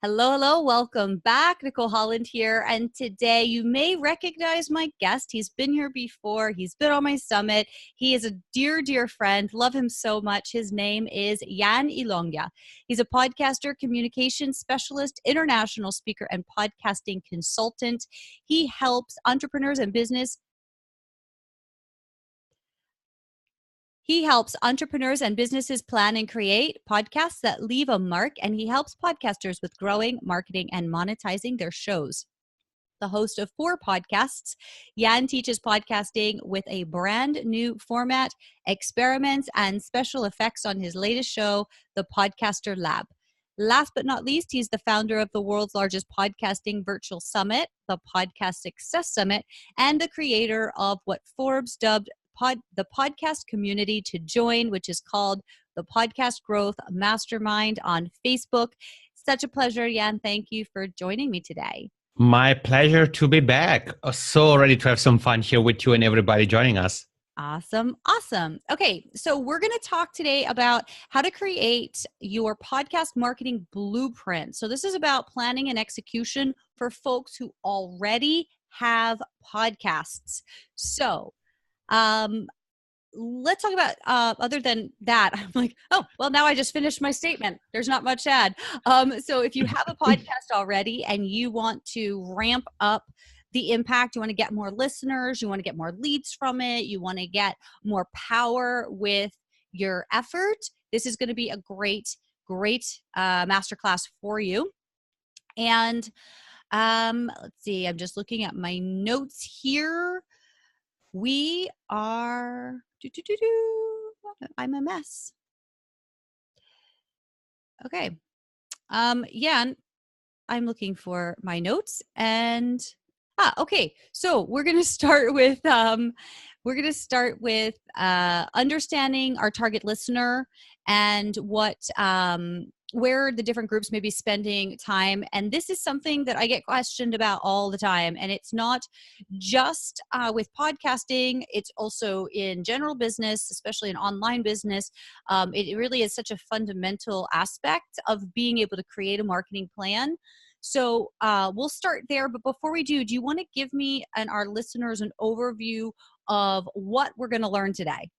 Hello, hello. Welcome back. Nicole Holland here. And today you may recognize my guest. He's been here before. He's been on my summit. He is a dear, dear friend. Love him so much. His name is Yann Ilunga. He's a podcaster, communication specialist, international speaker, and podcasting consultant. He helps entrepreneurs and businesses plan and create podcasts that leave a mark, and he helps podcasters with growing, marketing, and monetizing their shows. The host of 4 podcasts, Yann teaches podcasting with a brand new format, experiments, and special effects on his latest show, The Podcaster Lab. Last but not least, he's the founder of the world's largest podcasting virtual summit, the Podcast Success Summit, and the creator of what Forbes dubbed the podcast community to join, which is called the Podcast Growth Mastermind on Facebook. Such a pleasure, Yann. Thank you for joining me today. My pleasure to be back. So ready to have some fun here with you and everybody joining us. Awesome. Okay, so we're going to talk today about how to create your podcast marketing blueprint. So this is about planning and execution for folks who already have podcasts. So let's talk about, other than that, I'm like, oh, well, now I just finished my statement. There's not much to add. So if you have a podcast already and you want to ramp up the impact, you want to get more listeners, you want to get more leads from it, you want to get more power with your effort, this is going to be a great masterclass for you. And let's see, I'm just looking at my notes here. We are, I'm a mess. Okay. Yeah, I'm looking for my notes and, okay. So we're going to start with, understanding our target listener and what, where the different groups may be spending time. And this is something that I get questioned about all the time. And it's not just with podcasting, it's also in general business, especially in online business. It really is such a fundamental aspect of being able to create a marketing plan. So we'll start there. But before we do you want to give me and our listeners an overview of what we're going to learn today?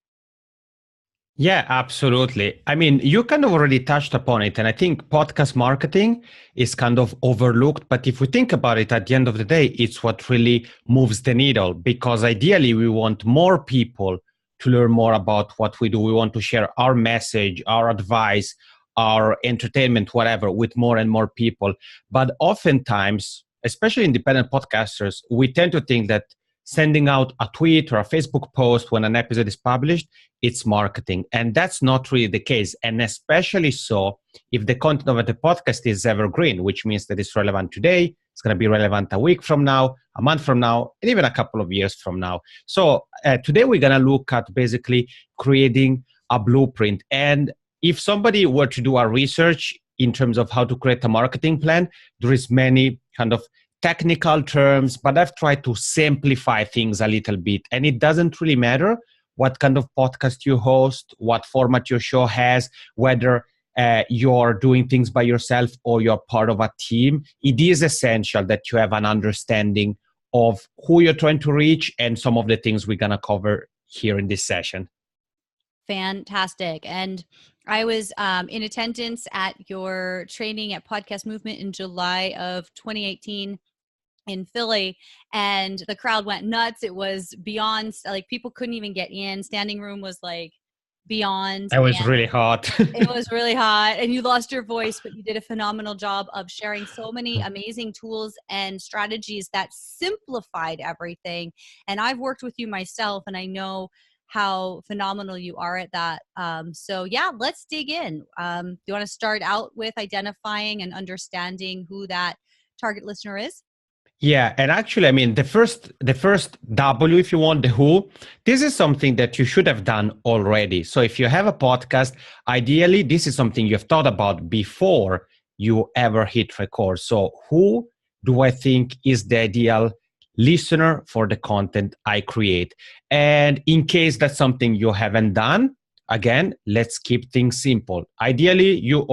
Yeah, absolutely. I mean, you kind of already touched upon it. And I think podcast marketing is kind of overlooked. But if we think about it, at the end of the day, it's what really moves the needle. Because ideally, we want more people to learn more about what we do. We want to share our message, our advice, our entertainment, whatever, with more and more people. But oftentimes, especially independent podcasters, we tend to think that sending out a tweet or a Facebook post when an episode is published, it's marketing. And that's not really the case. And especially so if the content of the podcast is evergreen, which means that it's relevant today, it's going to be relevant a week from now, a month from now, and even a couple of years from now. So today we're going to look at basically creating a blueprint. And if somebody were to do a research in terms of how to create a marketing plan, there is many kind of technical terms, but I've tried to simplify things a little bit. And it doesn't really matter what kind of podcast you host, what format your show has, whether you're doing things by yourself or you're part of a team. It is essential that you have an understanding of who you're trying to reach and some of the things we're going to cover here in this session. Fantastic. And I was in attendance at your training at Podcast Movement in July of 2018 in Philly, and the crowd went nuts. It was beyond, like, people couldn't even get in. Standing room was like beyond. It was really hot. It was really hot, and you lost your voice, but you did a phenomenal job of sharing so many amazing tools and strategies that simplified everything. And I've worked with you myself, and I know how phenomenal you are at that. So yeah, let's dig in. Do you want to start out with identifying and understanding who that target listener is? Yeah, and actually, I mean, the first W, if you want, the who, this is something that you should have done already. So if you have a podcast, ideally, this is something you've thought about before you ever hit record. So who do I think is the ideal listener for the content I create? And in case that's something you haven't done, again, let's keep things simple. Ideally, you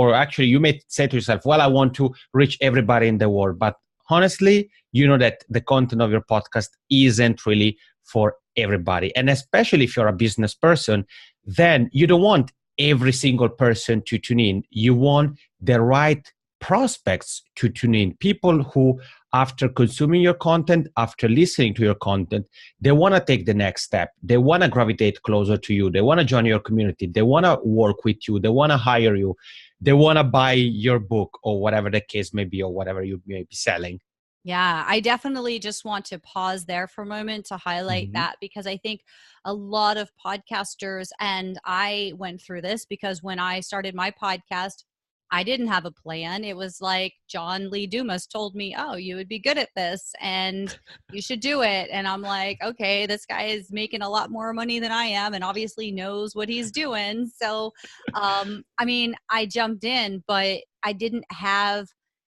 may say to yourself, well, I want to reach everybody in the world. But honestly, you know that the content of your podcast isn't really for everybody. And especially if you're a business person, then you don't want every single person to tune in. You want the right prospects to tune in, people who, after consuming your content, after listening to your content, they want to take the next step. They want to gravitate closer to you. They want to join your community. They want to work with you. They want to hire you. They want to buy your book, or whatever the case may be, or whatever you may be selling. Yeah, I definitely just want to pause there for a moment to highlight that, because I think a lot of podcasters, and I went through this because when I started my podcast, I didn't have a plan. It was like John Lee Dumas told me, oh, you would be good at this and you should do it. And I'm like, okay, this guy is making a lot more money than I am and obviously knows what he's doing. So, I mean, I jumped in, but I didn't have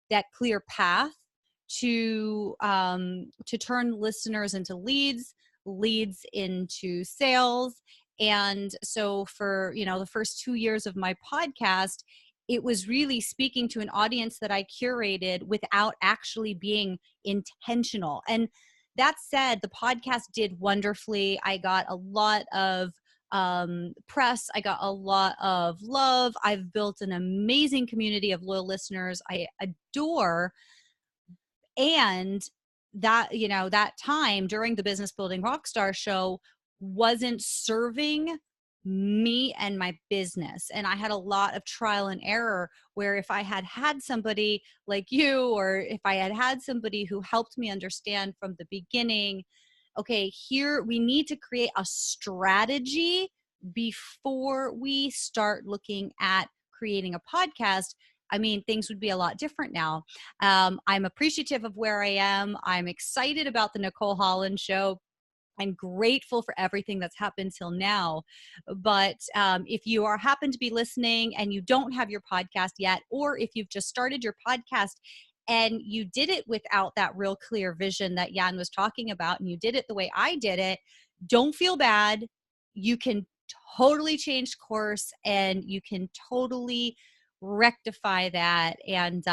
that clear path to turn listeners into leads into sales. And so for, the first 2 years of my podcast, it was really speaking to an audience that I curated without actually being intentional. And that said, the podcast did wonderfully. I got a lot of press. I got a lot of love. I've built an amazing community of loyal listeners I adore. And that, that time during the Business Building Rockstar show wasn't serving me and my business. And I had a lot of trial and error where if I had somebody like you, or if I had somebody who helped me understand from the beginning, okay, here we need to create a strategy before we start looking at creating a podcast, I mean, things would be a lot different now. I'm appreciative of where I am. I'm excited about the Nicole Holland show. I'm grateful for everything that's happened till now. But if you happen to be listening and you don't have your podcast yet, or if you've just started your podcast and you did it without that real clear vision that Yann was talking about, and you did it the way I did it, don't feel bad. You can totally change course and you can totally rectify that. And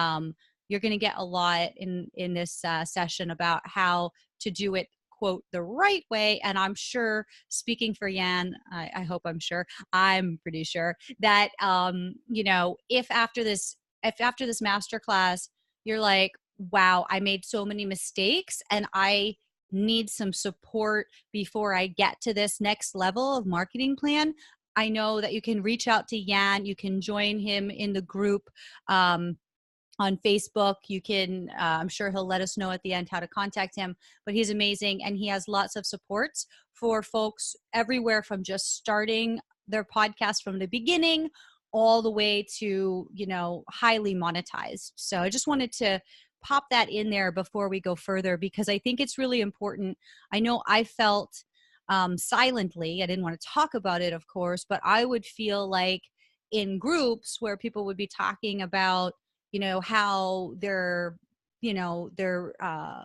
you're going to get a lot in this session about how to do it, quote, the right way. And I'm sure, speaking for Yann, I'm pretty sure that, if after this masterclass, you're like, wow, I made so many mistakes and I need some support before I get to this next level of marketing plan, I know that you can reach out to Yann. You can join him in the group on Facebook. You can, I'm sure he'll let us know at the end how to contact him, but he's amazing. And he has lots of supports for folks everywhere from just starting their podcast from the beginning all the way to, highly monetized. So I just wanted to pop that in there before we go further, because I think it's really important. I know I felt silently, I didn't want to talk about it, of course, but I would feel like in groups where people would be talking about, how their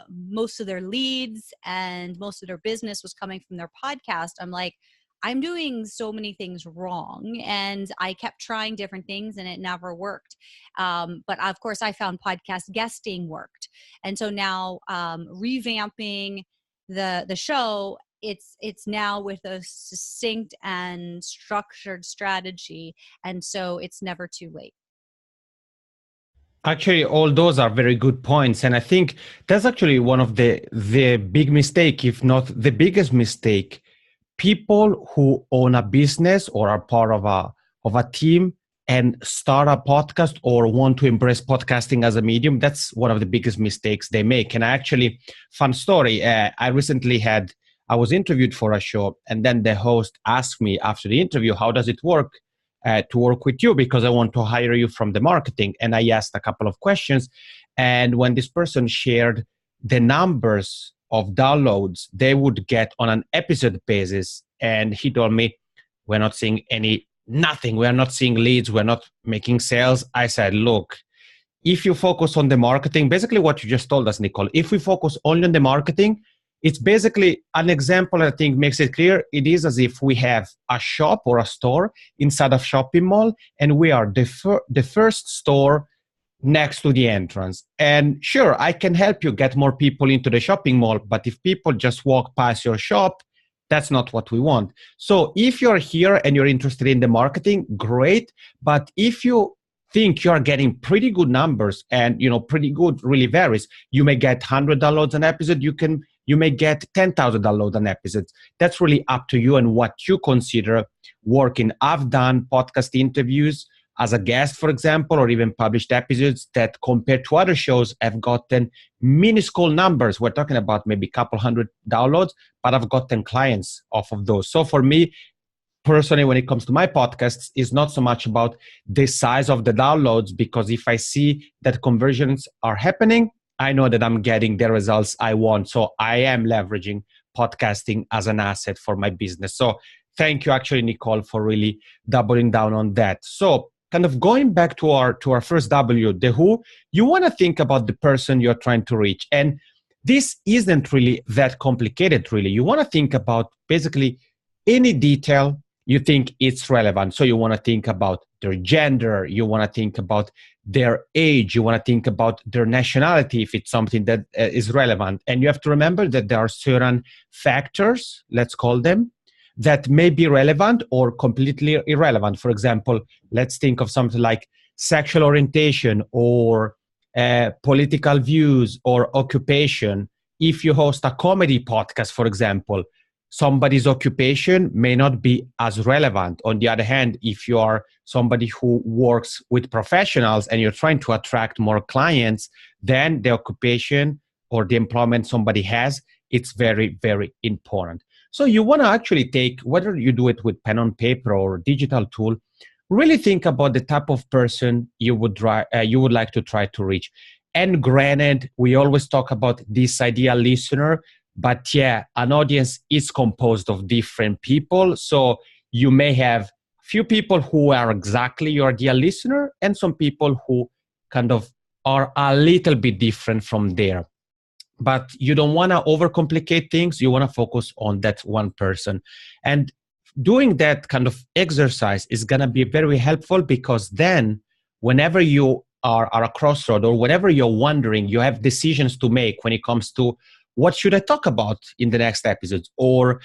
most of their leads and most of their business was coming from their podcast. I'm like, I'm doing so many things wrong, and I kept trying different things and it never worked. But of course I found podcast guesting worked. And so now revamping the show, it's now with a succinct and structured strategy. And so it's never too late. Actually, all those are very good points. And I think that's actually one of the big mistake, if not the biggest mistake. People who own a business or are part of a team and start a podcast or want to embrace podcasting as a medium, that's one of the biggest mistakes they make. And actually, fun story, I was interviewed for a show, and then the host asked me after the interview, how does it work to work with you? Because I want to hire you from the marketing. And I asked a couple of questions. And when this person shared the numbers of downloads they would get on an episode basis, and he told me, we're not seeing nothing. We're not seeing leads. We're not making sales. I said, look, if you focus on the marketing, basically what you just told us, Nicole, if we focus only on the marketing, It's basically an example I think makes it clear. It is as if we have a shop or a store inside a shopping mall, and we are the first store next to the entrance. And sure, I can help you get more people into the shopping mall, but if people just walk past your shop, that's not what we want. So if you're here and you're interested in the marketing, great. But if you think you're getting pretty good numbers, and pretty good really varies, you may get 100 downloads an episode, you may get 10,000 downloads an episode. That's really up to you and what you consider working. I've done podcast interviews as a guest, for example, or even published episodes that compared to other shows have gotten minuscule numbers. We're talking about maybe a couple hundred downloads, but I've gotten clients off of those. So for me, personally, when it comes to my podcasts, it's not so much about the size of the downloads, because if I see that conversions are happening, I know that I'm getting the results I want. So I am leveraging podcasting as an asset for my business. So thank you, actually, Nicole, for really doubling down on that. So kind of going back to our first W, the who, you want to think about the person you're trying to reach. And this isn't really that complicated, really. You want to think about basically any detail you think it's relevant. So you want to think about their gender, you want to think about their age, you want to think about their nationality if it's something that is relevant. And you have to remember that there are certain factors, let's call them, that may be relevant or completely irrelevant. For example, let's think of something like sexual orientation or political views or occupation. If you host a comedy podcast, for example, somebody's occupation may not be as relevant. On the other hand, if you are somebody who works with professionals and you're trying to attract more clients, then the occupation or the employment somebody has, it's very, very important. So you want to actually take, whether you do it with pen on paper or digital tool, really think about the type of person you would like to try to reach. And granted, we always talk about this ideal listener, but yeah, an audience is composed of different people. So you may have few people who are exactly your ideal listener and some people who kind of are a little bit different from there. But you don't want to overcomplicate things. You want to focus on that one person. And doing that kind of exercise is going to be very helpful, because then whenever you are at a crossroad or whenever you're wondering, you have decisions to make when it comes to what should I talk about in the next episodes? Or,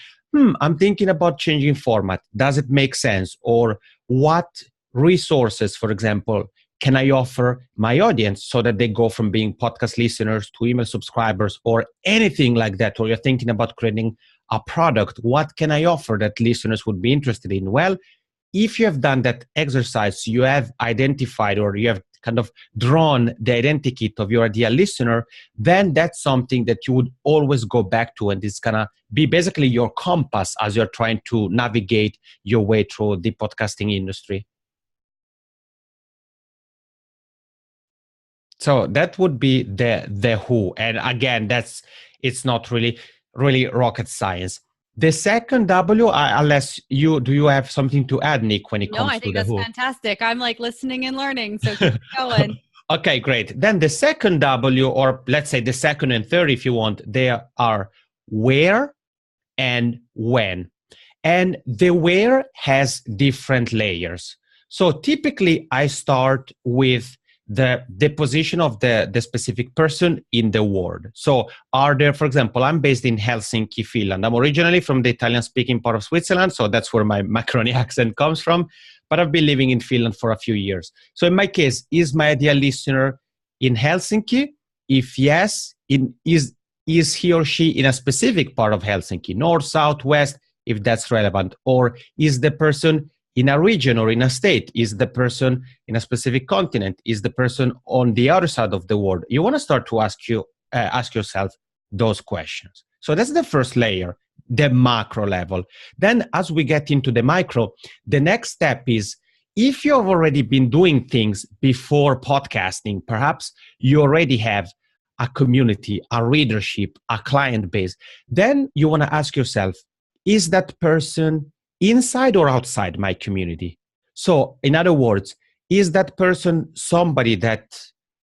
I'm thinking about changing format. Does it make sense? Or what resources, for example, can I offer my audience so that they go from being podcast listeners to email subscribers or anything like that? Or you're thinking about creating a product. What can I offer that listeners would be interested in? Well, if you have done that exercise, you have identified or you have kind of drawn the identity of your ideal listener, then that's something that you would always go back to, and it's gonna be basically your compass as you're trying to navigate your way through the podcasting industry. So that would be the who. And again, it's not really rocket science. The second W, unless do you have something to add, Nick, when it comes to the who? No, I think that's fantastic. I'm like listening and learning, so keep going. Okay, great. Then the second W, or let's say the second and third, if you want, they are where and when. And the where has different layers. So typically I start with the position of the specific person in the world. So are there, for example, I'm based in Helsinki, Finland. I'm originally from the Italian-speaking part of Switzerland, so that's where my macaroni accent comes from. But I've been living in Finland for a few years. So in my case, is my ideal listener in Helsinki? If yes, is he or she in a specific part of Helsinki, north, south, west, if that's relevant? Or is the person in a region or in a state? Is the person in a specific continent? Is the person on the other side of the world? You want to start to ask yourself those questions. So that's the first layer, the macro level. Then as we get into the micro, the next step is, if you've already been doing things before podcasting, perhaps you already have a community, a readership, a client base, then you want to ask yourself, is that person inside or outside my community? So in other words, is that person somebody that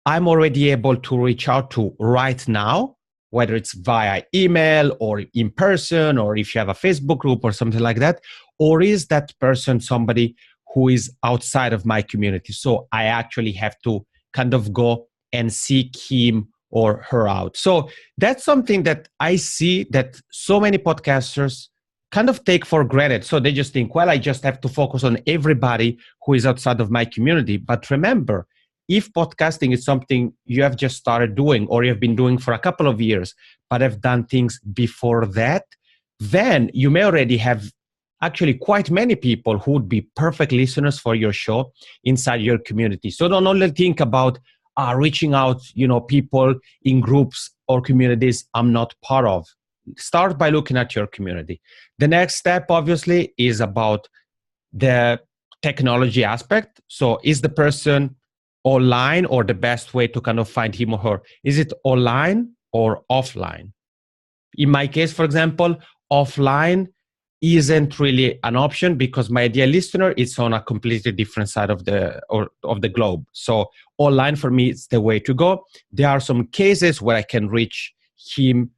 I'm already able to reach out to right now whether it's via email or in person, or if you have a Facebook group or something like that? Or is that person somebody who is outside of my community? So I actually have to kind of go and seek him or her out. So that's something that I see that so many podcasters kind of take for granted. So they just think, well, I just have to focus on everybody who is outside of my community. But remember, if podcasting is something you have just started doing or you've been doing for a couple of years, but have done things before that, then you may already have actually quite many people who would be perfect listeners for your show inside your community. So don't only think about reaching out, people in groups or communities I'm not part of. Start by looking at your community. The next step, obviously, is about the technology aspect. So is the person online, or the best way to kind of find him or her? Is it online or offline? In my case, for example, offline isn't really an option because my ideal listener is on a completely different side of the globe. So online for me is the way to go. There are some cases where I can reach him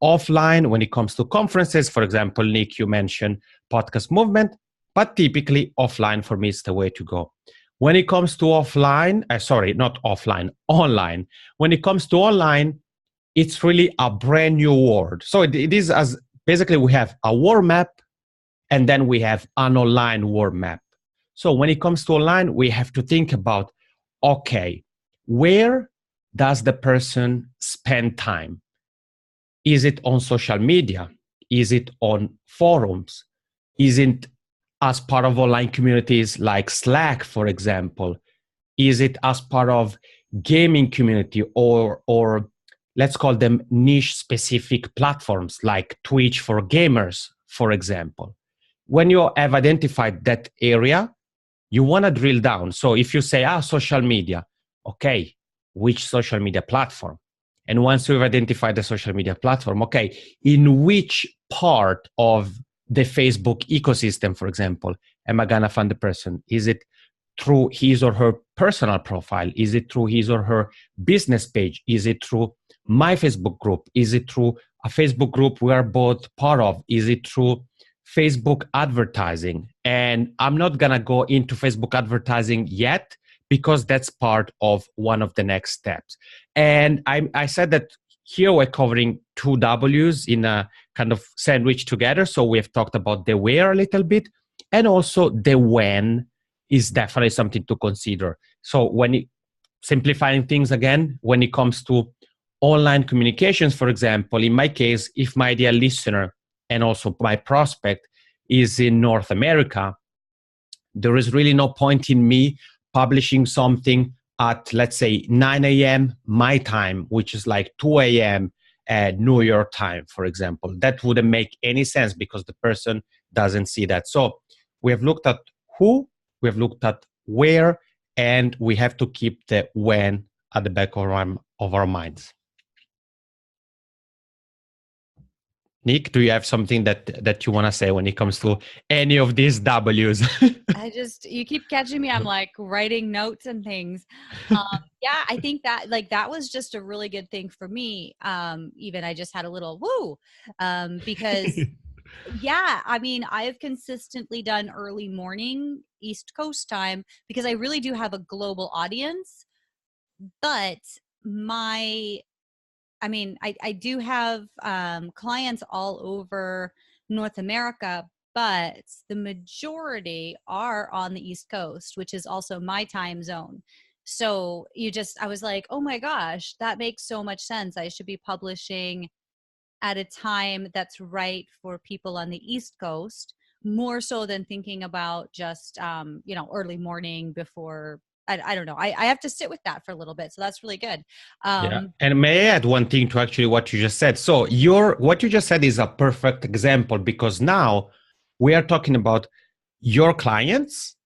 offline when it comes to conferences. For example, Nick, you mentioned Podcast Movement, but typically offline for me is the way to go. When it comes to online. When it comes to online, it's really a brand new world. So it is as basically we have a world map and then we have an online world map. So when it comes to online, we have to think about, okay, where does the person spend time? Is it on social media? Is it on forums? Is it as part of online communities like Slack, for example? Is it as part of gaming community or let's call them niche specific platforms like Twitch for gamers, for example? When you have identified that area, you want to drill down. So if you say, social media, okay, which social media platform? And once you've identified the social media platform, okay, in which part of the Facebook ecosystem, for example, am I going to find the person? Is it through his or her personal profile? Is it through his or her business page? Is it through my Facebook group? Is it through a Facebook group we are both part of? Is it through Facebook advertising? And I'm not going to go into Facebook advertising yet because that's part of one of the next steps. And I said that here we're covering two W's in a kind of sandwich together. So we have talked about the where a little bit, and also the when is definitely something to consider. So simplifying things again, when it comes to online communications, for example, in my case, if my ideal listener and also my prospect is in North America, there is really no point in me publishing something at, let's say, 9 a.m. my time, which is like 2 a.m. New York time, for example. That wouldn't make any sense because the person doesn't see that. So we have looked at who, we have looked at where, and we have to keep the when at the back of our minds. Nick, do you have something that you want to say when it comes to any of these W's? You keep catching me. I'm like writing notes and things. Yeah, I think that was just a really good thing for me. Even I just had a little woo, because yeah, I mean, I've consistently done early morning East Coast time because I really do have a global audience, but I do have clients all over North America, but the majority are on the East Coast, which is also my time zone. So I was like, oh my gosh, that makes so much sense. I should be publishing at a time that's right for people on the East Coast, more so than thinking about just, early morning before. I don't know. I have to sit with that for a little bit. So that's really good. Yeah. And may I add one thing to actually what you just said? So what you just said is a perfect example, because now we are talking about your clients,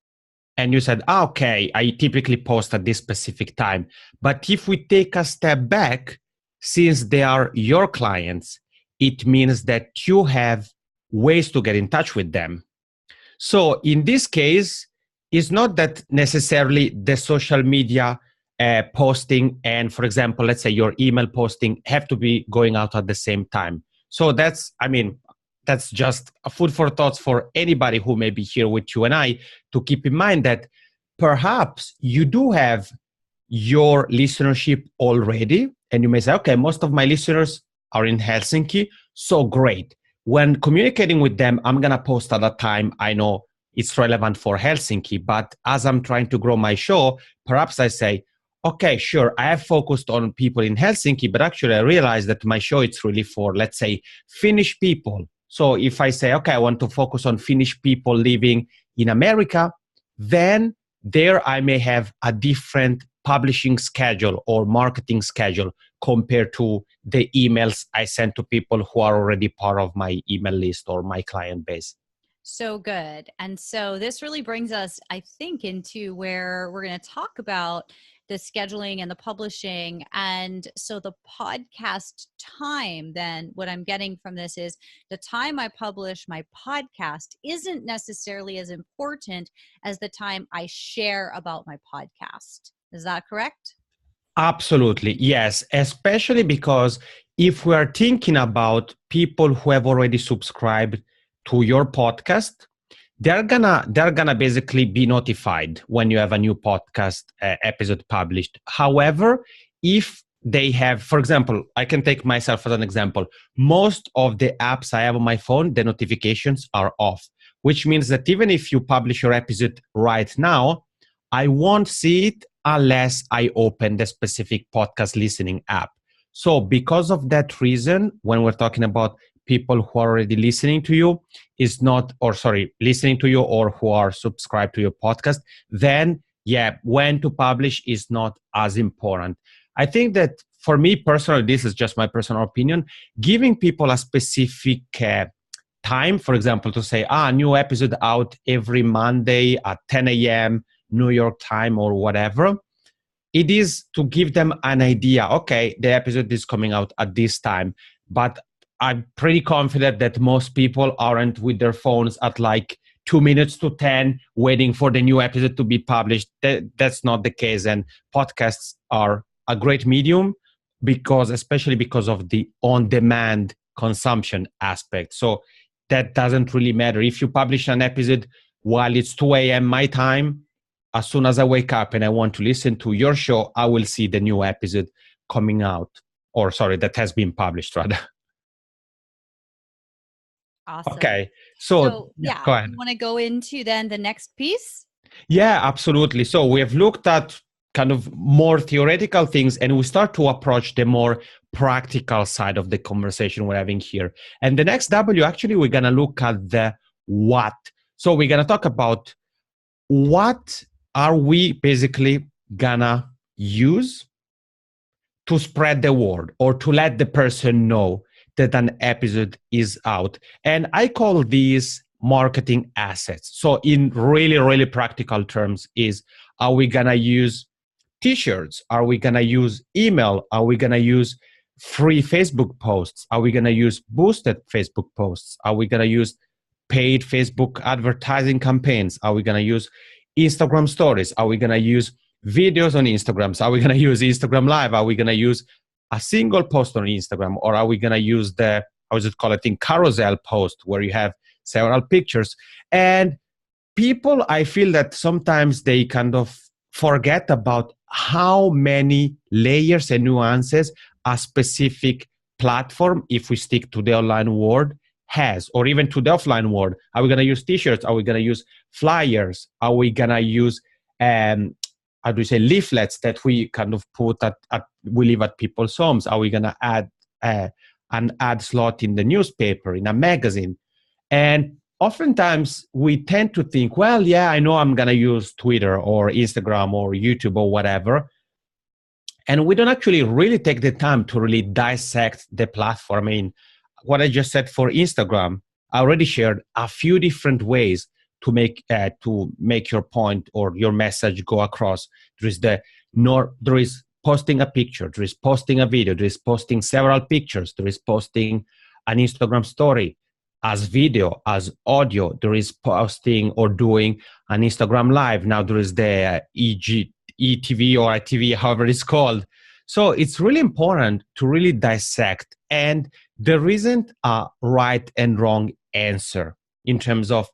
and you said, okay, I typically post at this specific time. But if we take a step back, since they are your clients, it means that you have ways to get in touch with them. So in this case, it's not that necessarily the social media posting and, for example, let's say your email posting have to be going out at the same time. So that's just a food for thoughts for anybody who may be here with you and I, to keep in mind that perhaps you do have your listenership already, and you may say, okay, most of my listeners are in Helsinki, so great. When communicating with them, I'm going to post at a time I know it's relevant for Helsinki. But as I'm trying to grow my show, perhaps I say, okay, sure, I have focused on people in Helsinki, but actually I realized that my show is really for, let's say, Finnish people. So if I say, okay, I want to focus on Finnish people living in America, then there I may have a different publishing schedule or marketing schedule compared to the emails I send to people who are already part of my email list or my client base. So good. And so this really brings us, I think, into where we're going to talk about the scheduling and the publishing. And so the podcast time, then what I'm getting from this is the time I publish my podcast isn't necessarily as important as the time I share about my podcast. Is that correct? Absolutely, yes. Especially because if we are thinking about people who have already subscribed to your podcast, they're gonna basically be notified when you have a new podcast episode published. However, if they have, for example, I can take myself as an example. Most of the apps I have on my phone, the notifications are off, which means that even if you publish your episode right now, I won't see it unless I open the specific podcast listening app. So because of that reason, when we're talking about people who are already listening to you listening to you or who are subscribed to your podcast, then when to publish is not as important. I think that for me personally, this is just my personal opinion, giving people a specific time, for example, to say, new episode out every Monday at 10 a.m. New York time or whatever, it is to give them an idea. Okay, the episode is coming out at this time, but I'm pretty confident that most people aren't with their phones at like 2 minutes to 10 waiting for the new episode to be published. That's not the case. And podcasts are a great medium especially because of the on-demand consumption aspect. So that doesn't really matter. If you publish an episode while it's 2 a.m. my time, as soon as I wake up and I want to listen to your show, I will see the new episode coming out, that has been published rather. Awesome. Okay. So go ahead. You want to go into then the next piece? Yeah, absolutely. So we have looked at kind of more theoretical things, and we start to approach the more practical side of the conversation we're having here. And the next W, actually, we're going to look at the what. So we're going to talk about what are we basically going to use to spread the word or to let the person know that an episode is out. And I call these marketing assets. So in really, really practical terms are we going to use t-shirts? Are we going to use email? Are we going to use free Facebook posts? Are we going to use boosted Facebook posts? Are we going to use paid Facebook advertising campaigns? Are we going to use Instagram stories? Are we going to use videos on Instagram? Are we going to use Instagram Live? Are we going to use a single post on Instagram? Or are we going to use carousel post where you have several pictures? And people, I feel that sometimes they kind of forget about how many layers and nuances a specific platform, if we stick to the online world, has, or even to the offline world. Are we going to use t-shirts? Are we going to use flyers? Are we going to use leaflets that we kind of we leave at people's homes? Are we going to add an ad slot in the newspaper, in a magazine? And oftentimes we tend to think, well, yeah, I know I'm going to use Twitter or Instagram or YouTube or whatever. And we don't actually really take the time to really dissect the platform. I mean, what I just said for Instagram, I already shared a few different ways to make your point or your message go across. There is posting a picture, there is posting a video, there is posting several pictures, there is posting an Instagram story as video, as audio, there is posting or doing an Instagram live. Now there is the ETV or ITV, however it's called. So it's really important to really dissect. And there isn't a right and wrong answer in terms of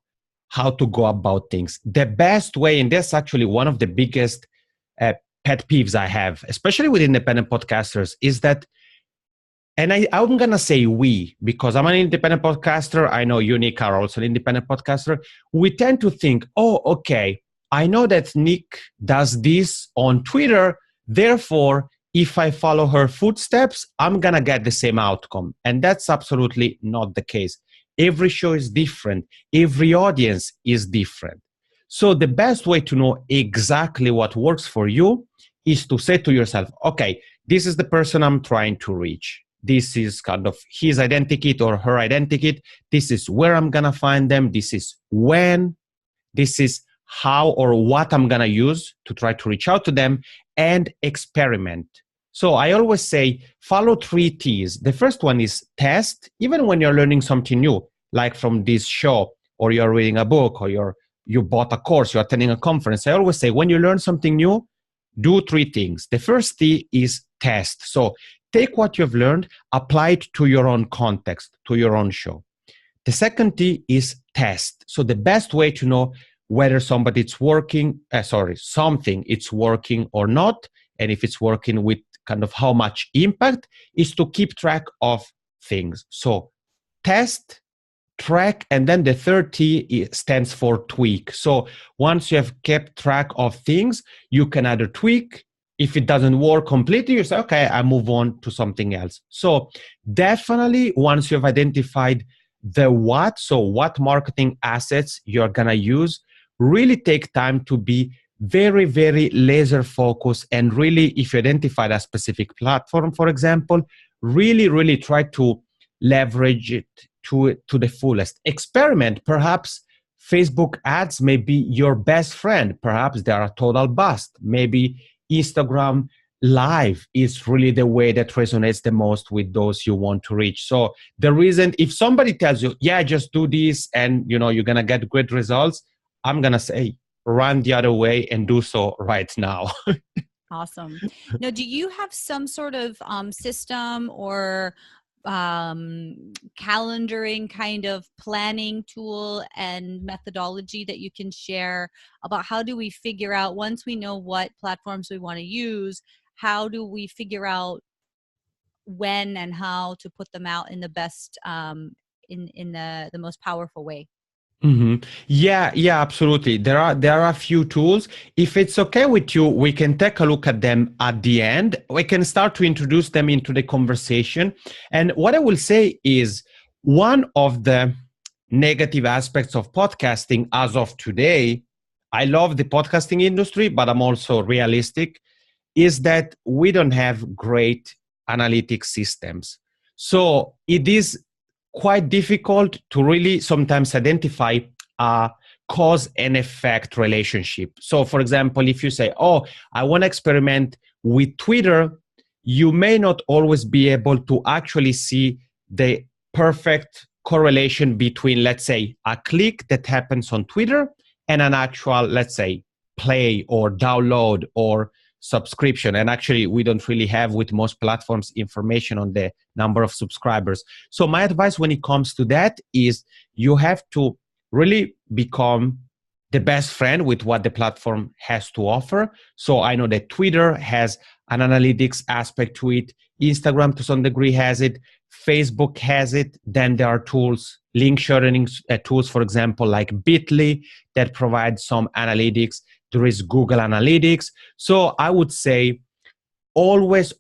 how to go about things. The best way, and that's actually one of the biggest pet peeves I have, especially with independent podcasters, is that, and I'm going to say we, because I'm an independent podcaster. I know you, Nick, are also an independent podcaster. We tend to think, oh, okay, I know that Nick does this on Twitter. Therefore, if I follow her footsteps, I'm going to get the same outcome. And that's absolutely not the case. Every show is different. Every audience is different. So the best way to know exactly what works for you is to say to yourself, okay, this is the person I'm trying to reach. This is kind of his identikit or her identikit. This is where I'm going to find them. This is when. This is how or what I'm going to use to try to reach out to them, and experiment. So I always say follow 3 T's. The first one is test, even when you're learning something new, like from this show, or you're reading a book, or you bought a course, you're attending a conference. I always say when you learn something new, do 3 things. The first T is test. So take what you've learned, apply it to your own context, to your own show. The second T is test. So the best way to know whether something it's working or not, and if it's working with kind of how much impact, is to keep track of things. So test, track, and then the third T stands for tweak. So once you have kept track of things, you can either tweak. If it doesn't work completely, you say, okay, I move on to something else. So definitely once you've identified the what, so what marketing assets you're going to use, really take time to be very, very laser focused. And really, if you identified a specific platform, for example, really, really try to leverage it to the fullest. Experiment. Perhaps Facebook ads may be your best friend. Perhaps they are a total bust. Maybe Instagram Live is really the way that resonates the most with those you want to reach. So the reason, if somebody tells you, yeah, just do this and you're going to get great results, I'm going to say, run the other way and do so right now. Awesome. Now, do you have some sort of system or calendaring kind of planning tool and methodology that you can share about how do we figure out, once we know what platforms we want to use, how do we figure out when and how to put them out in the best, in the most powerful way? Mm-hmm. Yeah, absolutely. There are a few tools. If it's okay with you, we can take a look at them at the end. We can start to introduce them into the conversation. And what I will say is, one of the negative aspects of podcasting as of today, I love the podcasting industry, but I'm also realistic, is that we don't have great analytic systems. So it is quite difficult to really sometimes identify a cause and effect relationship. So for example, if you say, oh, I want to experiment with Twitter, you may not always be able to actually see the perfect correlation between, let's say, a click that happens on Twitter and an actual, let's say, play or download or subscription. And actually, we don't really have with most platforms information on the number of subscribers. So my advice when it comes to that is you have to really become the best friend with what the platform has to offer. So I know that Twitter has an analytics aspect to it. Instagram to some degree has it. Facebook has it. Then there are tools, link sharing tools, for example, like Bitly that provide some analytics. There is Google Analytics. So I would say always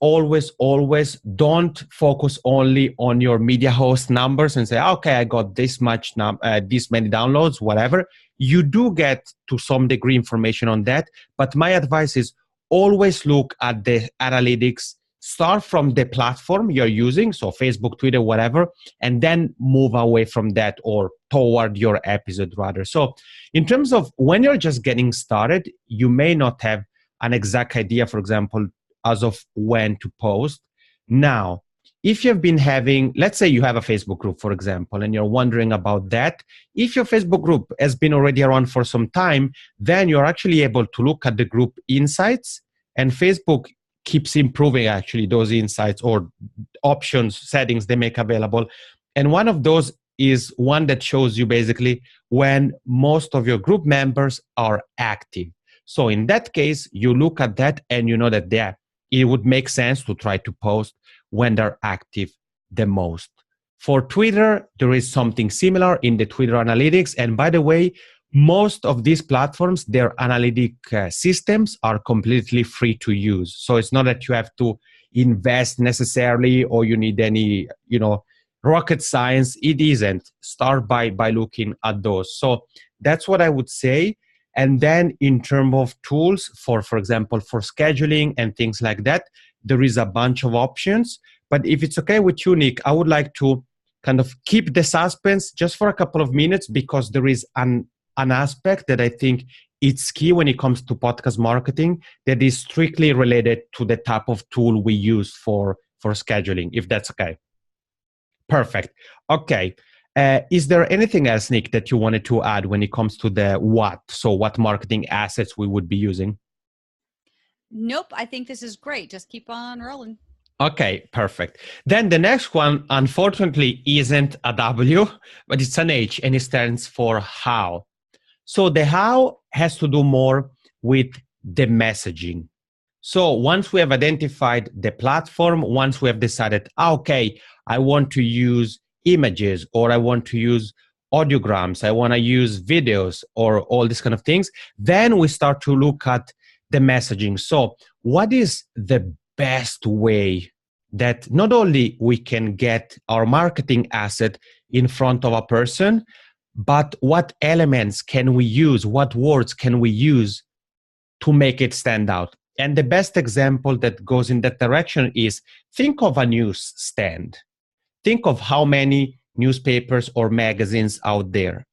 don't focus only on your media host numbers and say, okay, I got this much, this many downloads, whatever. You do get to some degree information on that. But my advice is always look at the analytics, start from the platform you're using, so Facebook, Twitter, whatever, and then move away from that or toward your episode rather. So in terms of when you're just getting started, you may not have an exact idea, for example, as of when to post. Now, if you've been having, let's say you have a Facebook group, for example, and you're wondering about that, if your Facebook group has been already around for some time, then you're actually able to look at the group insights, and Facebook keeps improving actually those insights or options, settings they make available. And one of those is one that shows you basically when most of your group members are active. So in that case, you look at that and you know that it would make sense to try to post when they're active the most. For Twitter, there is something similar in the Twitter analytics. And by the way, most of these platforms, their analytic systems are completely free to use. So it's not that you have to invest necessarily or you need any, rocket science. It isn't. Start by looking at those. So that's what I would say. And then in terms of tools for example, for scheduling and things like that, there is a bunch of options. But if it's okay with you, Nick, I would like to kind of keep the suspense just for a couple of minutes, because there is an aspect that I think it's key when it comes to podcast marketing that is strictly related to the type of tool we use for scheduling, if that's okay. Perfect. Okay. Is there anything else, Nick, that you wanted to add when it comes to the what? So what marketing assets we would be using? Nope. I think this is great. Just keep on rolling. Okay, perfect. Then the next one, unfortunately, isn't a W, but it's an H, and it stands for how. So the how has to do more with the messaging. So once we have identified the platform, once we have decided, okay, I want to use images, or I want to use audiograms, I want to use videos, or all these kind of things, then we start to look at the messaging. So what is the best way that not only we can get our marketing asset in front of a person, but what elements can we use, what words can we use to make it stand out? And the best example that goes in that direction is, think of a newsstand. Think of how many newspapers or magazines are there.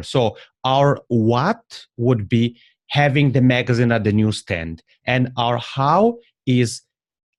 So our what would be having the magazine at the newsstand, and our how is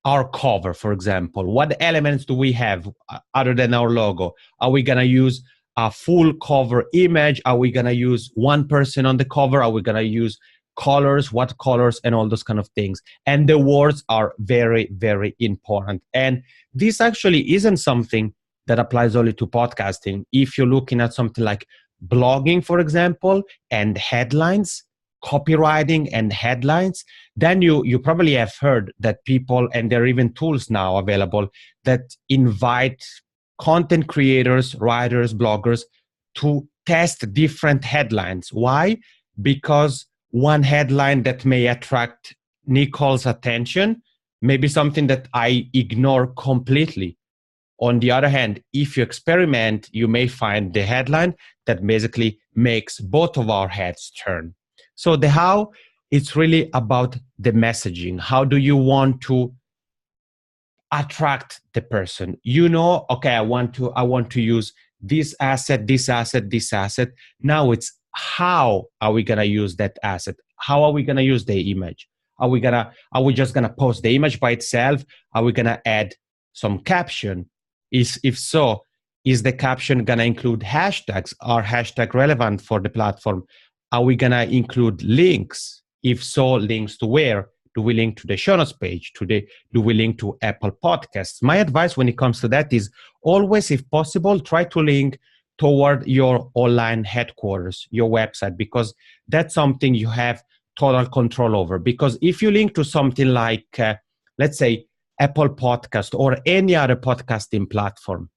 our cover, for example. What elements do we have other than our logo? Are we going to use a full cover image? Are we going to use one person on the cover? Are we going to use colors, what colors, and all those kind of things? And the words are very, very important. And this actually isn't something that applies only to podcasting. If you're looking at something like blogging, for example, and headlines, copywriting and headlines, then you probably have heard that people, and there are even tools now available that invite content creators, writers, bloggers to test different headlines. Why? Because one headline that may attract Nicole's attention may be something that I ignore completely. On the other hand, if you experiment, you may find the headline that basically makes both of our heads turn. So the how, it's really about the messaging. How do you want to attract the person? Okay, I want to use this asset, this asset, this asset. Now it's how are we going to use that asset? How are we going to use the image? Are we just going to post the image by itself? Are we going to add some caption? If so, is the caption going to include hashtags? Are hashtags relevant for the platform? Are we going to include links? If so, links to where? Do we link to the show notes page? Do we link to Apple Podcasts? My advice when it comes to that is always, if possible, try to link toward your online headquarters, your website, because that's something you have total control over. Because if you link to something like, let's say, Apple Podcast or any other podcasting platform,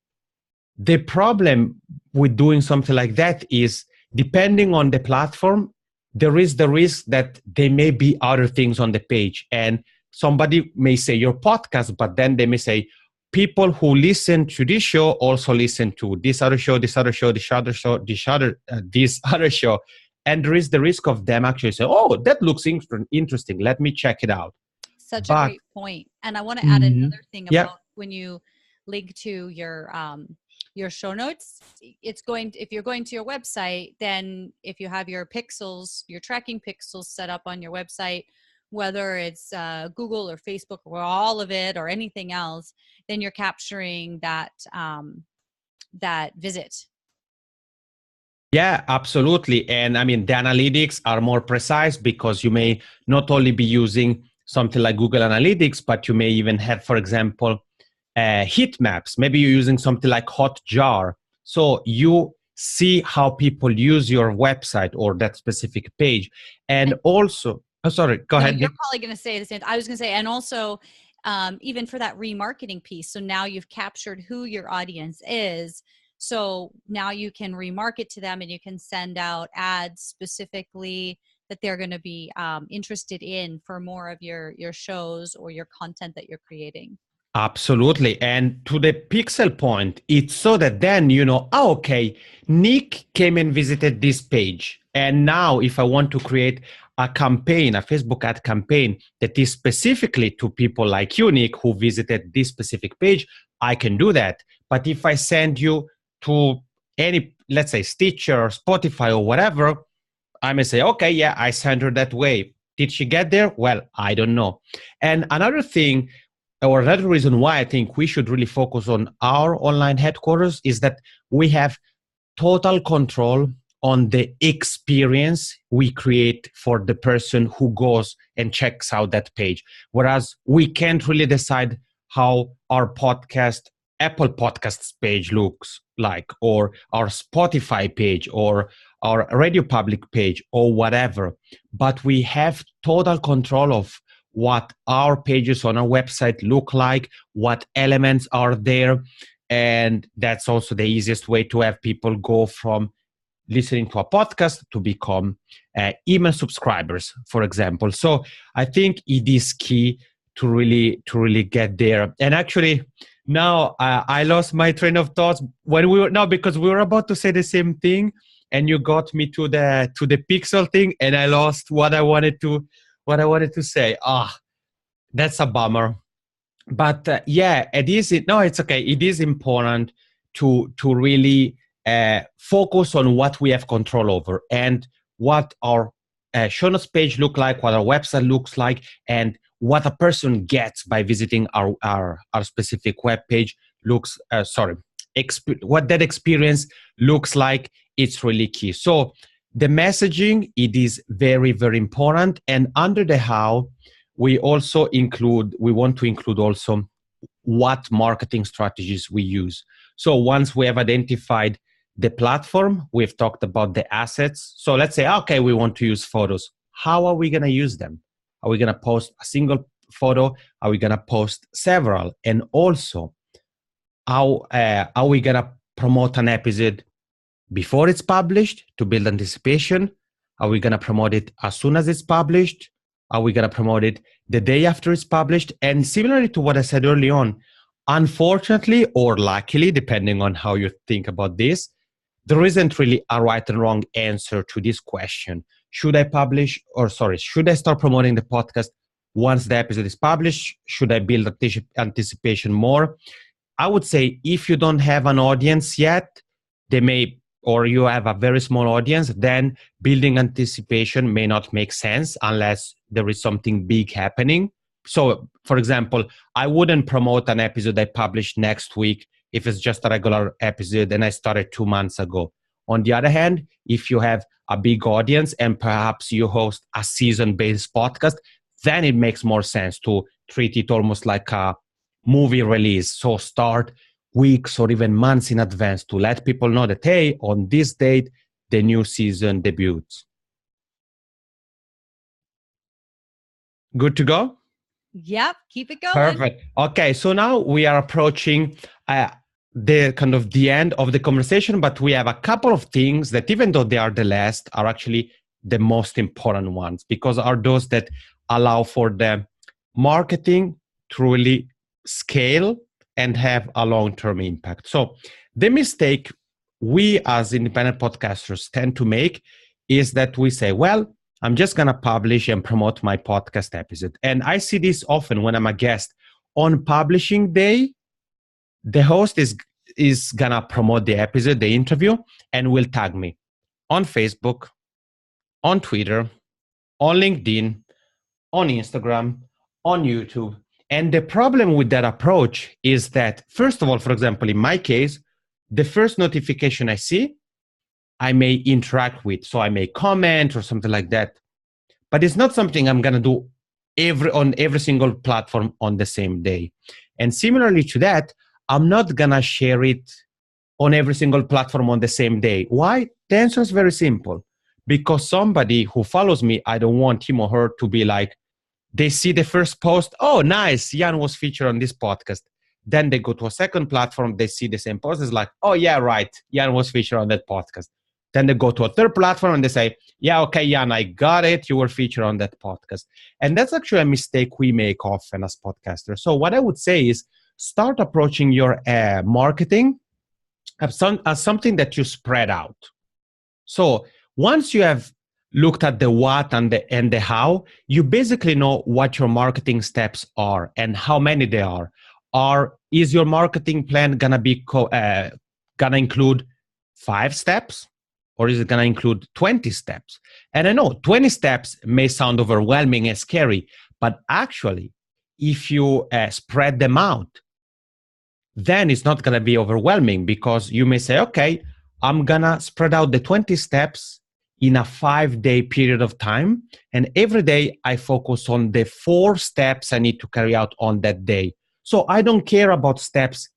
the problem with doing something like that is, depending on the platform, there is the risk that there may be other things on the page. And somebody may say your podcast, but then they may say, people who listen to this show also listen to this other show, this other show, this other show, this other show. And there is the risk of them actually saying, oh, that looks interesting. Let me check it out. A great point. And I want to add another thing about when you link to your show notes. If you're going to your website, then if you have your pixels, your tracking pixels set up on your website whether it's Google or Facebook or all of it or anything else, then you're capturing that that visit. Yeah, absolutely. And I mean, the analytics are more precise because you may not only be using something like Google Analytics, but you may even have, for example, heat maps. Maybe you're using something like Hotjar. So you see how people use your website or that specific page. And also, oh, sorry, go ahead. You're probably going to say the same. I was going to say, and also even for that remarketing piece. So now you've captured who your audience is. So now you can remarket to them and you can send out ads specifically that they're going to be interested in for more of your shows or your content that you're creating. Absolutely. And to the pixel point, it's so that then, oh, okay, Nick came and visited this page. And now if I want to create a campaign, a Facebook ad campaign that is specifically to people like you, Nick, who visited this specific page, I can do that. But if I send you to any, let's say, Stitcher or Spotify or whatever, I may say, okay, yeah, I sent her that way. Did she get there? Well, I don't know. And another thing, or another reason why I think we should really focus on our online headquarters is that we have total control on the experience we create for the person who goes and checks out that page. Whereas we can't really decide how our Apple Podcasts page looks like, or our Spotify page, or our Radio Public page, or whatever. But we have total control of what our pages on our website look like, what elements are there. And that's also the easiest way to have people go from listening to a podcast to become email subscribers, for example. So I think it is key to really get there. And actually, now I lost my train of thoughts because we were about to say the same thing, and you got me to the pixel thing, and I lost what I wanted to say. That's a bummer. But yeah, it's okay. It is important to really focus on what we have control over and what our show notes page look like, what our website looks like, and what a person gets by visiting our specific web page what that experience looks like. It's really key. So the messaging, it is very, very important. And under the how, we want to include also what marketing strategies we use. So once we have identified the platform, we've talked about the assets. So let's say, okay, we want to use photos. How are we going to use them? Are we going to post a single photo? Are we going to post several? And also, how are we going to promote an episode before it's published to build anticipation? Are we going to promote it as soon as it's published? Are we going to promote it the day after it's published? And similarly to what I said early on, unfortunately or luckily, depending on how you think about this, there isn't really a right and wrong answer to this question. Should I start promoting the podcast once the episode is published? Should I build anticipation more? I would say if you don't have an audience yet, or you have a very small audience, then building anticipation may not make sense unless there is something big happening. So, for example, I wouldn't promote an episode I publish next week if it's just a regular episode and I started 2 months ago. On the other hand, if you have a big audience and perhaps you host a season-based podcast, then it makes more sense to treat it almost like a movie release. So start weeks or even months in advance to let people know that, hey, on this date, the new season debuts. Good to go? Yep, keep it going. Perfect. Okay, so now we are approaching the end of the conversation, but we have a couple of things that, even though they are the last, are actually the most important ones, because are those that allow for the marketing to really scale and have a long-term impact. So the mistake we as independent podcasters tend to make is that we say, well, I'm just going to publish and promote my podcast episode. And I see this often when I'm a guest. On publishing day, the host is going to promote the episode, the interview, and will tag me on Facebook, on Twitter, on LinkedIn, on Instagram, on YouTube. And the problem with that approach is that, first of all, for example, in my case, the first notification I see, I may interact with. So I may comment or something like that. But it's not something I'm going to do on every single platform on the same day. And similarly to that, I'm not going to share it on every single platform on the same day. Why? The answer is very simple. Because somebody who follows me, I don't want him or her to be like, they see the first post, oh, nice, Yann was featured on this podcast. Then they go to a second platform, they see the same post, it's like, oh, yeah, right, Yann was featured on that podcast. Then they go to a third platform and they say, yeah, okay, Yann, I got it, you were featured on that podcast. And that's actually a mistake we make often as podcasters. So what I would say is start approaching your marketing as something that you spread out. So once you have looked at the what and the how, you basically know what your marketing steps are and how many they are. Is your marketing plan gonna include 5 steps, or is it gonna include 20 steps? And I know 20 steps may sound overwhelming and scary, but actually, if you spread them out, then it's not gonna be overwhelming, because you may say, okay, I'm gonna spread out the 20 steps in a 5-day period of time. And every day I focus on the 4 steps I need to carry out on that day. So I don't care about steps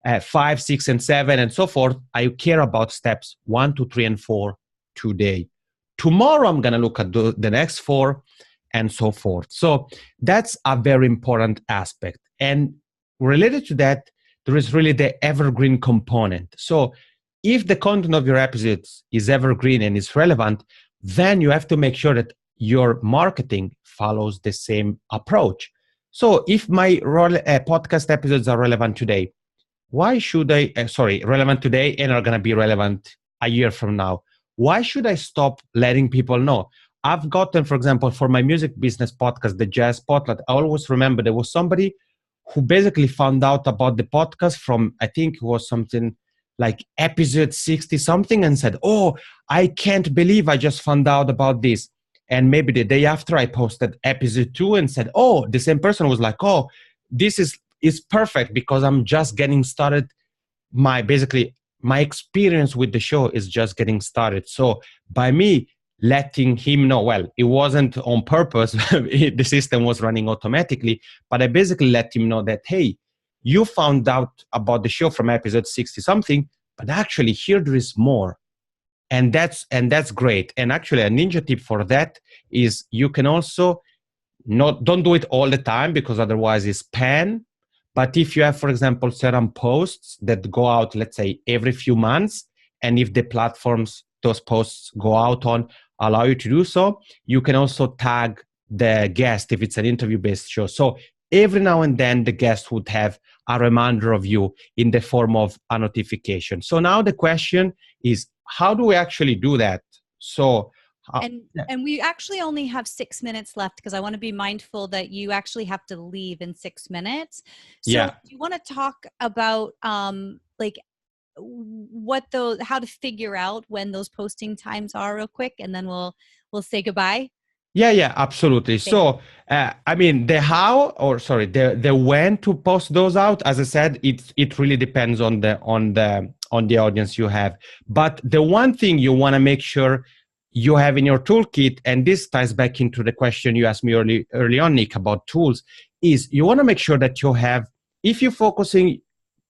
5, 6, and 7, and so forth. I care about steps 1, 2, 3, and 4 today. Tomorrow I'm gonna look at the next 4, and so forth. So that's a very important aspect. And related to that, there is really the evergreen component. So if the content of your episodes is evergreen and is relevant, then you have to make sure that your marketing follows the same approach. So if my podcast episodes are relevant today, why should relevant today and are going to be relevant a year from now, why should I stop letting people know? I've gotten, for example, for my music business podcast, the Jazz Spotlight, I always remember there was somebody who basically found out about the podcast from, I think it was something like episode 60 something, and said, oh, I can't believe I just found out about this. And maybe the day after I posted episode 2 and said, oh, the same person was like, oh, this is perfect because I'm just getting started. My experience with the show is just getting started. So by me letting him know, well, it wasn't on purpose, the system was running automatically, but I basically let him know that, hey, you found out about the show from episode 60 something, but actually here there is more. And that's great. And actually a ninja tip for that is you can also don't do it all the time, because otherwise it's spam. But if you have, for example, certain posts that go out, let's say every few months, and if the platforms those posts go out on allow you to do so, you can also tag the guest if it's an interview-based show. So every now and then the guest would have a reminder of you in the form of a notification. So now the question is, how do we actually do that? So and we actually only have 6 minutes left, because I want to be mindful that you actually have to leave in 6 minutes. So do you want to talk about like how to figure out when those posting times are real quick, and then we'll say goodbye? Yeah, absolutely. Okay. So, I mean, the when to post those out, as I said, it really depends on the audience you have. But the one thing you want to make sure you have in your toolkit, and this ties back into the question you asked me early on, Nick, about tools, is you want to make sure that you have, if you're focusing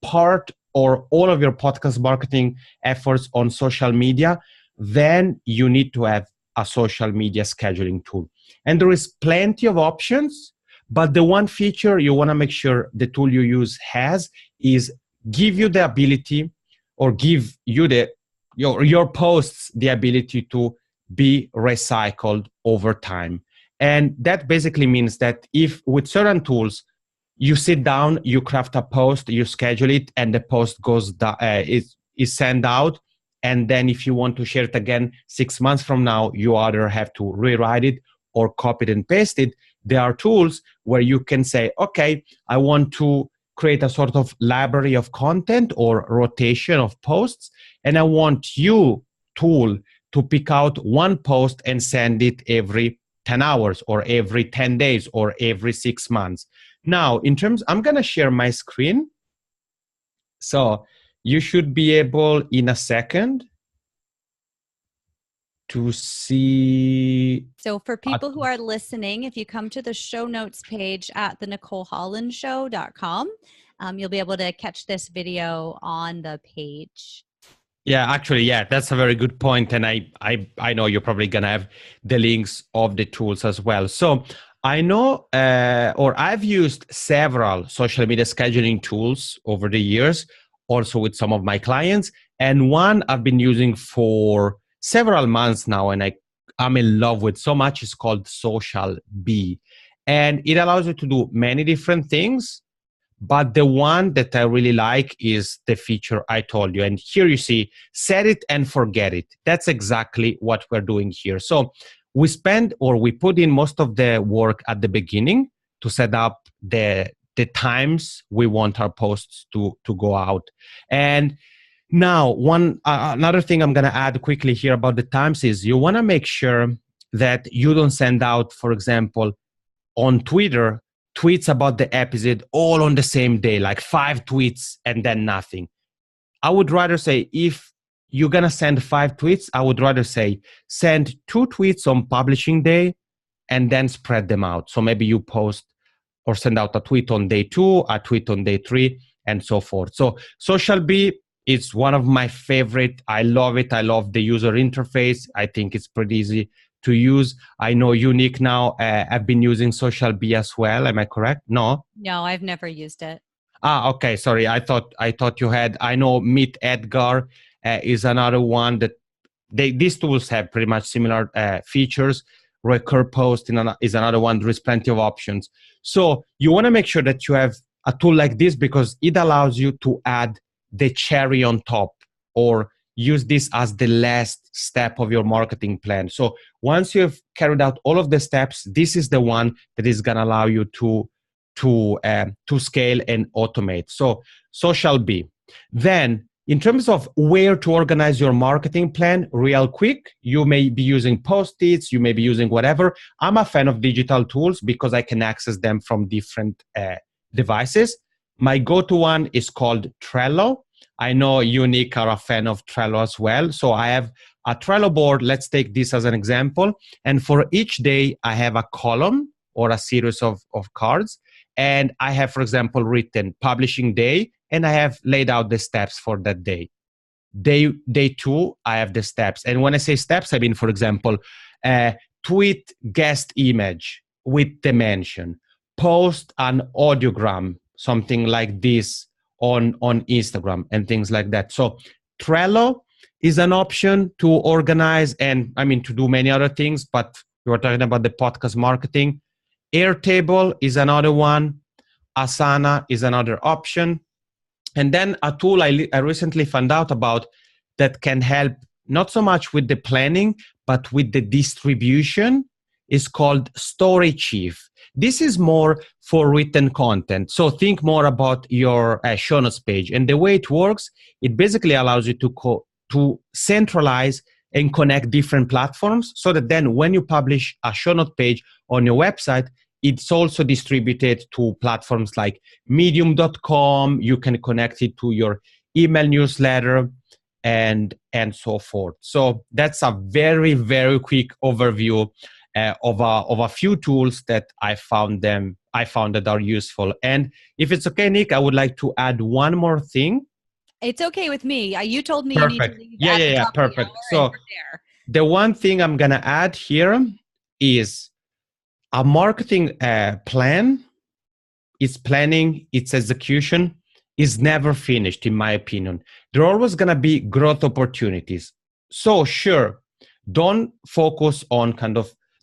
part or all of your podcast marketing efforts on social media, then you need to have a social media scheduling tool. And there is plenty of options, but the one feature you want to make sure the tool you use has is give you the ability, or give you your posts the ability to be recycled over time. And that basically means that if with certain tools, you sit down, you craft a post, you schedule it, and the post goes is sent out. And then if you want to share it again 6 months from now, you either have to rewrite it or copy it and paste it. There are tools where you can say, okay, I want to create a sort of library of content or rotation of posts, and I want you, tool, to pick out one post and send it every 10 hours or every 10 days or every 6 months. Now, I'm going to share my screen. So you should be able in a second to see. So for people who are listening, if you come to the show notes page at the NicoleHollandshow.com, you'll be able to catch this video on the page. Yeah, actually, yeah, that's a very good point. And I know you're probably going to have the links of the tools as well. So I know, or I've used several social media scheduling tools over the years, also with some of my clients. And one I've been using for several months now, and I'm in love with so much, is called Social Bee. And it allows you to do many different things. But the one that I really like is the feature I told you. And here you see, set it and forget it. That's exactly what we're doing here. So we put in most of the work at the beginning to set up the times we want our posts to go out. And now another thing I'm going to add quickly here about the times is you want to make sure that you don't send out, for example, on Twitter, tweets about the episode all on the same day, like 5 tweets and then nothing. I would rather say, if you're going to send 5 tweets, I would rather say send 2 tweets on publishing day and then spread them out. So maybe you post or send out a tweet on day 2, a tweet on day 3, and so forth. So Social Bee is one of my favorite. I love it. I love the user interface. I think it's pretty easy to use. I know you, Nick, now I've been using Social Bee as well. Am I correct? No, I've never used it. Okay. Sorry. I thought you had. I know Meet Edgar is another one that these tools have pretty much similar features. Recur Post is another one. There is plenty of options. So you want to make sure that you have a tool like this because it allows you to add the cherry on top, or use this as the last step of your marketing plan. So once you've carried out all of the steps, this is the one that is going to allow you to scale and automate. So Social Bee. Then in terms of where to organize your marketing plan, real quick, you may be using Post-its, you may be using whatever. I'm a fan of digital tools because I can access them from different devices. My go-to one is called Trello. I know you, Nick, are a fan of Trello as well. So I have a Trello board. Let's take this as an example. And for each day, I have a column or a series of cards. And I have, for example, written publishing day, and I have laid out the steps for that day. Day 2, I have the steps. And when I say steps, I mean, for example, tweet guest image with the mention, post an audiogram, something like this on Instagram and things like that. So Trello is an option to organize and to do many other things, but we were talking about the podcast marketing. Airtable is another one. Asana is another option. And then a tool I recently found out about that can help not so much with the planning, but with the distribution is called Story Chief. This is more for written content. So think more about your show notes page. And the way it works, it basically allows you to centralize and connect different platforms so that then when you publish a show note page on your website, it's also distributed to platforms like medium.com. You can connect it to your email newsletter and so forth. So that's a very, very quick overview of a few tools that I found that are useful. And if it's okay, Nick, I would like to add one more thing. It's okay with me. You told me Perfect. You need to leave. Yeah, perfect. So the one thing I'm going to add here is a marketing plan. Its planning, its execution is never finished, in my opinion. There are always going to be growth opportunities. So sure, don't focus on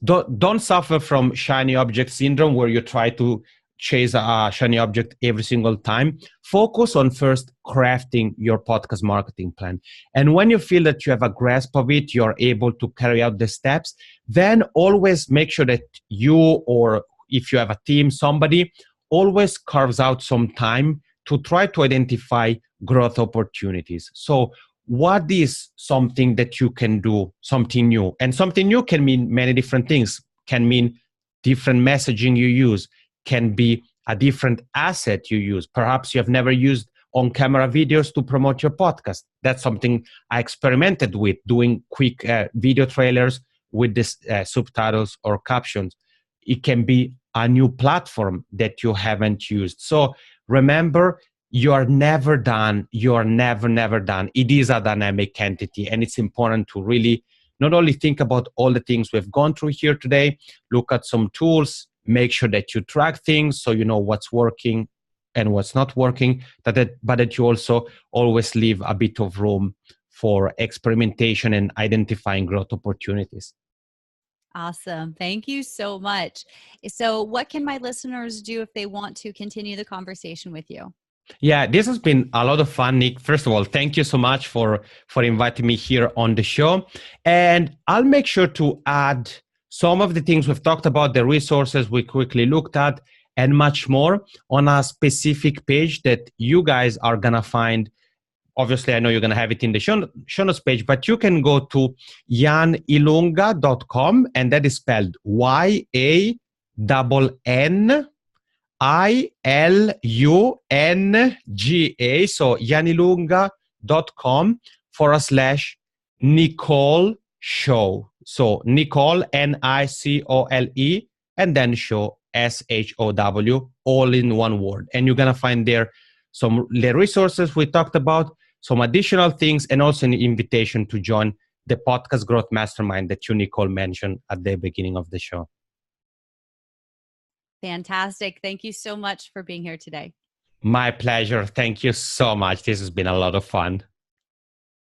don't suffer from shiny object syndrome where you try to chase a shiny object every single time. Focus on first crafting your podcast marketing plan. And when you feel that you have a grasp of it, you're able to carry out the steps, then always make sure that you, or if you have a team, somebody always carves out some time to try to identify growth opportunities. So what is something that you can do, something new? And something new can mean many different things. can mean different messaging you use, can be a different asset you use. Perhaps you have never used on-camera videos to promote your podcast. That's something I experimented with, doing quick video trailers with this subtitles or captions. It can be a new platform that you haven't used. So remember, you are never done. You are never done. It is a dynamic entity, and it's important to really not only think about all the things we've gone through here today, look at some tools, make sure that you track things so you know what's working and what's not working, but that you also always leave a bit of room for experimentation and identifying growth opportunities. Awesome. Thank you so much. So, what can my listeners do if they want to continue the conversation with you? Yeah, this has been a lot of fun, Nick. First of all, thank you so much for inviting me here on the show. And I'll make sure to add some of the things we've talked about, the resources we quickly looked at, and much more on a specific page that you guys are going to find. Obviously, I know you're going to have it in the show notes page, but you can go to yannilunga.com, and that is spelled YANNILUNGA. So yannilunga.com/Nicole Show. So Nicole, NICOLE, and then show SHOW, all in one word. And you're going to find there some the resources we talked about, some additional things, and also an invitation to join the Podcast Growth Mastermind that you, Nicole, mentioned at the beginning of the show. Fantastic. Thank you so much for being here today. My pleasure. Thank you so much. This has been a lot of fun.